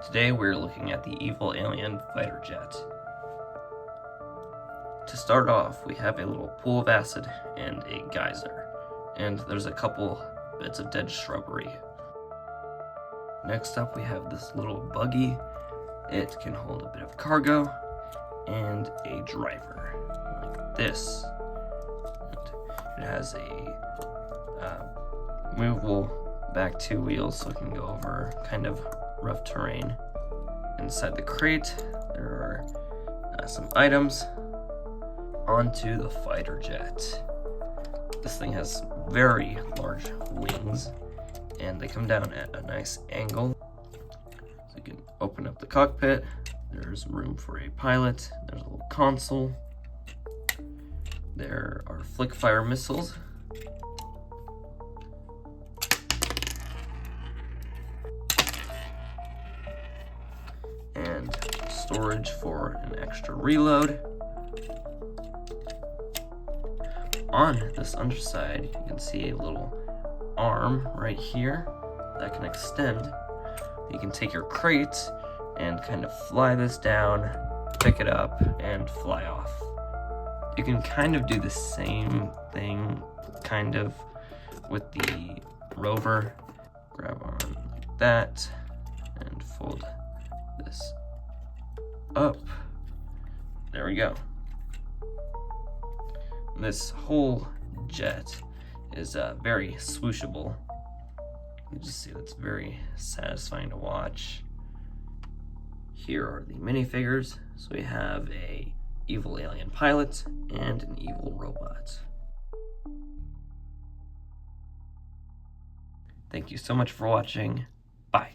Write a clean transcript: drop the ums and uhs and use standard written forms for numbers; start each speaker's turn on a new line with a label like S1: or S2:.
S1: Today we're looking at the Evil Alien Fighter Jet. To start off, we have a little pool of acid and a geyser, and there's a couple bits of dead shrubbery. Next up we have this little buggy. It can hold a bit of cargo and a driver, like this. And it has a movable back two wheels so it can go over kind of rough terrain. Inside the crate, there are some items. Onto the fighter jet. This thing has very large wings, and they come down at a nice angle. So you can open up the cockpit. There's room for a pilot. There's a little console. There are flick fire missiles. And storage for an extra reload. On this underside, you can see a little arm right here that can extend. You can take your crate and kind of fly this down, pick it up, and fly off. You can kind of do the same thing, kind of, with the rover. Grab on like that, and fold this up. There we go. This whole jet is very swooshable. You just see that's very satisfying to watch. Here are the minifigures. So we have a evil alien pilot and an evil robot. Thank you so much for watching. Bye.